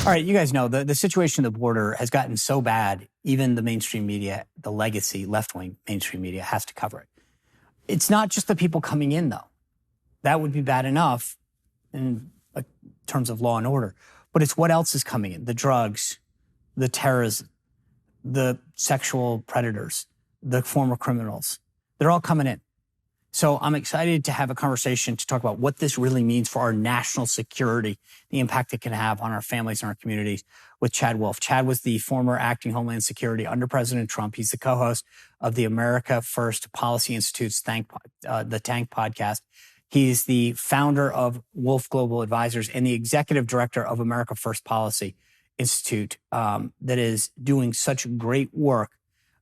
All right, you guys know the situation at the border has gotten so bad, even the mainstream media, the legacy left-wing mainstream media has to cover it. It's not just the people coming in, though. That would be bad enough in terms of law and order. But it's what else is coming in. The drugs, the terrorism, the sexual predators, the former criminals. They're all coming in. So I'm excited to have a conversation to talk about what this really means for our national security, the impact it can have on our families and our communities with Chad Wolf. Chad was the former acting Homeland Security under President Trump. He's the co-host of the America First Policy Institute's the Tank podcast. He's the founder of Wolf Global Advisors and the executive director of America First Policy Institute that is doing such great work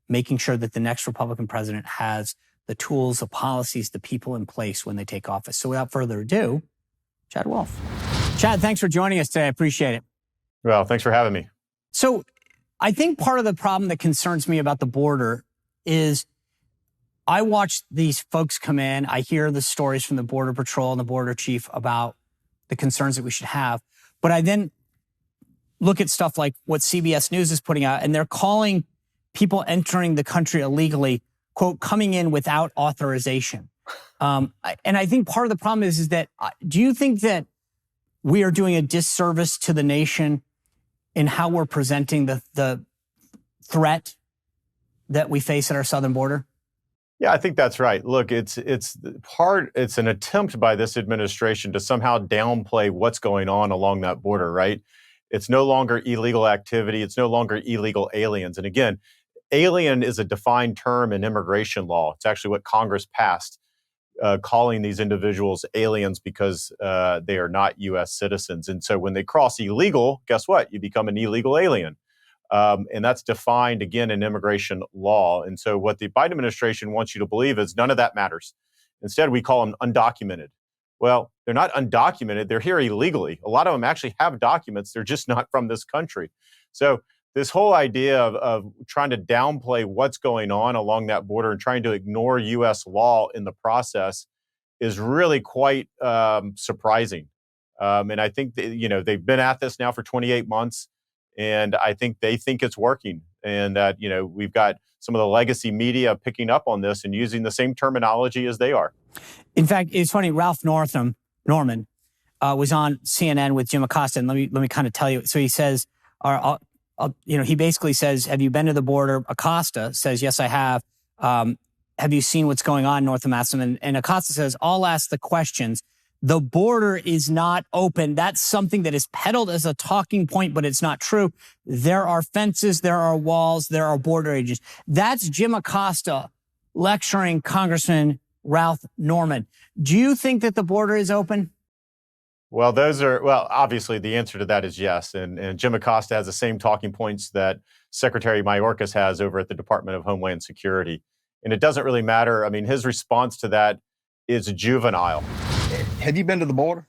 making sure that the next Republican president has the tools, the policies, the people in place when they take office. So without further ado, Chad Wolf. Chad, thanks for joining us today. I appreciate it. Well, thanks for having me. So I think part of the problem that concerns me about the border is I watch these folks come in. I hear the stories from the Border Patrol and the border chief about the concerns that we should have. But I then look at stuff like what CBS News is putting out, and they're calling people entering the country illegally, quote, coming in without authorization. And I think part of the problem is that, do you think that we are doing a disservice to the nation in how we're presenting the threat that we face at our southern border? Yeah, I think that's right. Look, it's an attempt by this administration to somehow downplay what's going on along that border, right? It's no longer illegal activity. It's no longer illegal aliens. And again, alien is a defined term in immigration law. It's actually what Congress passed, calling these individuals aliens because they are not U.S. citizens. And so when they cross illegal, guess what? You become an illegal alien. And that's defined, again, in immigration law. And so what the Biden administration wants you to believe is none of that matters. Instead, we call them undocumented. Well, they're not undocumented. They're here illegally. A lot of them actually have documents. They're just not from this country. So this whole idea of trying to downplay what's going on along that border and trying to ignore U.S. law in the process is really quite surprising. And I think they've been at this now for 28 months, and I think they think it's working. And that we've got some of the legacy media picking up on this and using the same terminology as they are. In fact, it's funny. Ralph Norman was on CNN with Jim Acosta, and let me kind of tell you. So he says, he basically says, have you been to the border? Acosta says, yes, I have. Have you seen what's going on north of Madison? And Acosta says, I'll ask the questions. The border is not open. That's something that is peddled as a talking point, but it's not true. There are fences, there are walls, there are border agents. That's Jim Acosta lecturing Congressman Ralph Norman. Do you think that the border is open? Well, obviously the answer to that is yes. And Jim Acosta has the same talking points that Secretary Mayorkas has over at the Department of Homeland Security. And it doesn't really matter. I mean, his response to that is juvenile. Have you been to the border?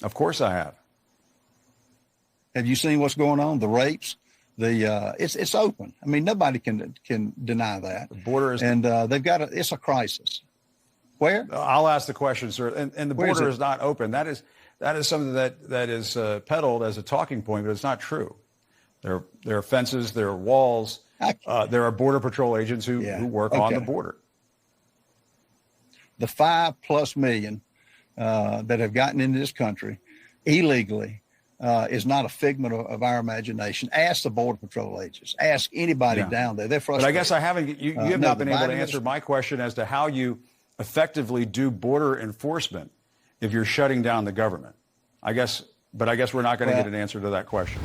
Of course I have. Have you seen what's going on? The rapes, it's open. I mean, nobody can deny that. The border is, and it's a crisis. Where? I'll ask the question, sir. And the border is not open. That is something that is peddled as a talking point, but it's not true. There are fences, there are walls, there are Border Patrol agents who work on the border. The 5+ million that have gotten into this country illegally is not a figment of our imagination. Ask the Border Patrol agents. Ask anybody down there. They're frustrated. But I guess I haven't. You have not been able to answer my question as to how you effectively do border enforcement if you're shutting down the government. I guess we're not going to get an answer to that question.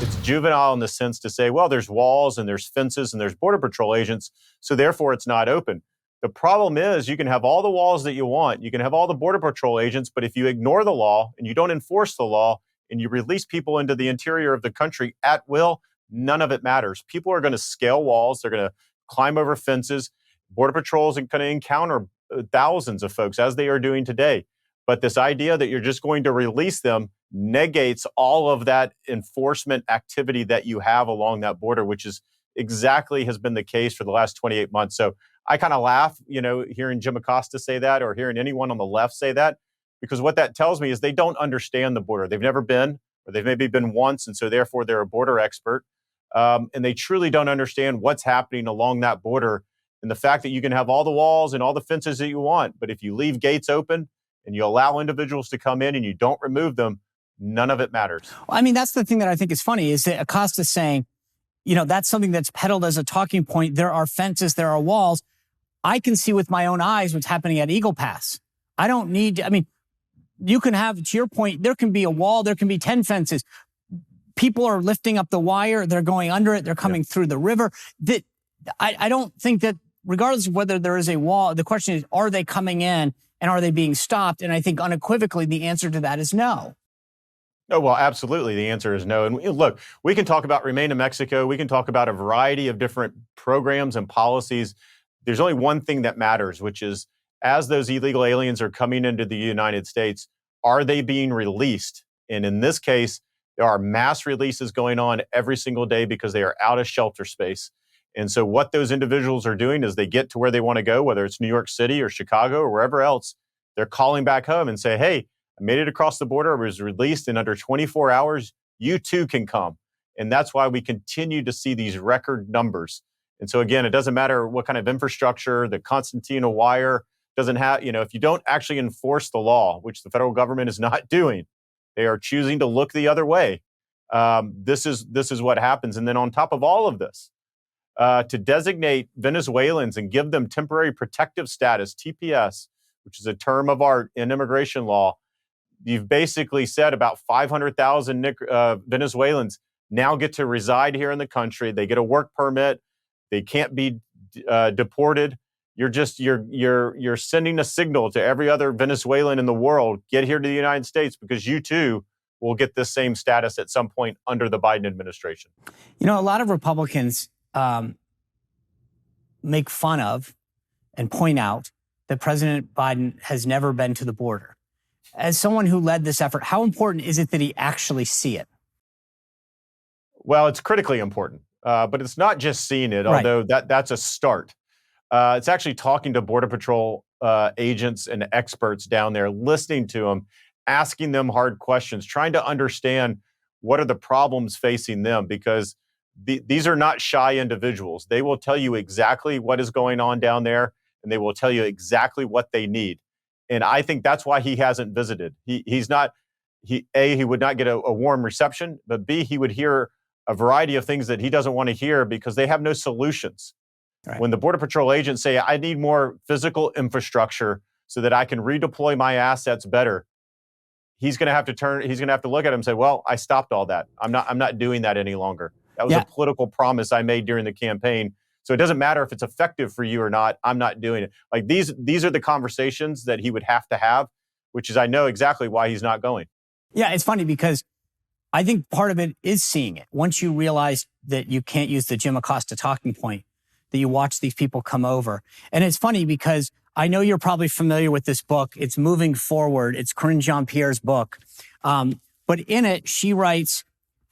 It's juvenile in the sense to say, well, there's walls and there's fences and there's Border Patrol agents, so therefore it's not open. The problem is you can have all the walls that you want. You can have all the Border Patrol agents, but if you ignore the law and you don't enforce the law and you release people into the interior of the country at will, none of it matters. People are going to scale walls. They're going to climb over fences. Border Patrol is going to encounter thousands of folks as they are doing today. But this idea that you're just going to release them negates all of that enforcement activity that you have along that border, which is exactly has been the case for the last 28 months. So I kind of laugh, hearing Jim Acosta say that or hearing anyone on the left say that, because what that tells me is they don't understand the border. They've never been. or they've maybe been once, and so therefore they're a border expert. And they truly don't understand what's happening along that border, and the fact that you can have all the walls and all the fences that you want, but if you leave gates open and you allow individuals to come in and you don't remove them, none of it matters. I mean, that's the thing that I think is funny, is that Acosta's saying, that's something that's peddled as a talking point. There are fences, there are walls. I can see with my own eyes what's happening at Eagle Pass. I don't need, you can have, to your point, there can be a wall, there can be 10 fences. People are lifting up the wire, they're going under it, they're coming through the river. I don't think that, regardless of whether there is a wall, the question is, are they coming in and are they being stopped? And I think unequivocally the answer to that is no. Oh, well, absolutely. The answer is no. And look, we can talk about Remain in Mexico. We can talk about a variety of different programs and policies. There's only one thing that matters, which is, as those illegal aliens are coming into the United States, are they being released? And in this case, there are mass releases going on every single day because they are out of shelter space. And so what those individuals are doing is they get to where they want to go, whether it's New York City or Chicago or wherever else, they're calling back home and say, hey, I made it across the border, I was released in under 24 hours, you too can come. And that's why we continue to see these record numbers. And so again, it doesn't matter what kind of infrastructure, the concertina wire doesn't have, if you don't actually enforce the law, which the federal government is not doing, they are choosing to look the other way. This is what happens. And then on top of all of this, to designate Venezuelans and give them temporary protective status, TPS, which is a term of art in immigration law, you've basically said about 500,000 Venezuelans now get to reside here in the country. They get a work permit. They can't be deported. You're sending a signal to every other Venezuelan in the world, get here to the United States because you too will get this same status at some point under the Biden administration. A lot of Republicans make fun of and point out that President Biden has never been to the border. As someone who led this effort, how important is it that he actually see it? Well, it's critically important, but it's not just seeing it, Right. although that's a start. It's actually talking to Border Patrol agents and experts down there, listening to them, asking them hard questions, trying to understand what are the problems facing them, because these are not shy individuals. They will tell you exactly what is going on down there, and they will tell you exactly what they need. And I think that's why he hasn't visited. He would not get a warm reception, but B, he would hear a variety of things that he doesn't want to hear because they have no solutions. Right. When the Border Patrol agents say, I need more physical infrastructure so that I can redeploy my assets better, he's going to have to look at him and say, well, I stopped all that. I'm not doing that any longer. That was a political promise I made during the campaign. So it doesn't matter if it's effective for you or not. I'm not doing it. Like these are the conversations that he would have to have, which is, I know exactly why he's not going. Yeah, it's funny because I think part of it is seeing it. Once you realize that you can't use the Jim Acosta talking point, that you watch these people come over. And it's funny because I know you're probably familiar with this book. It's Moving Forward. It's Corinne Jean-Pierre's book. But in it, she writes,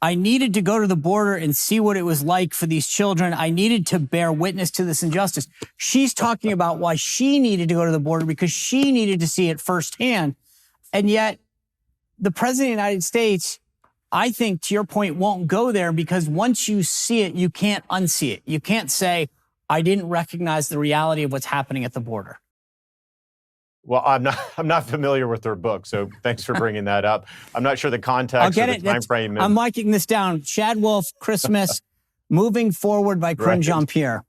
I needed to go to the border and see what it was like for these children. I needed to bear witness to this injustice. She's talking about why she needed to go to the border because she needed to see it firsthand. And yet the president of the United States, I think, to your point, won't go there because once you see it, you can't unsee it. You can't say, I didn't recognize the reality of what's happening at the border. Well, I'm not familiar with their book, so thanks for bringing that up. I'm not sure the context or the time frame. I'm liking this down. Chad Wolf, Christmas, Moving Forward by Corinne Jean-Pierre.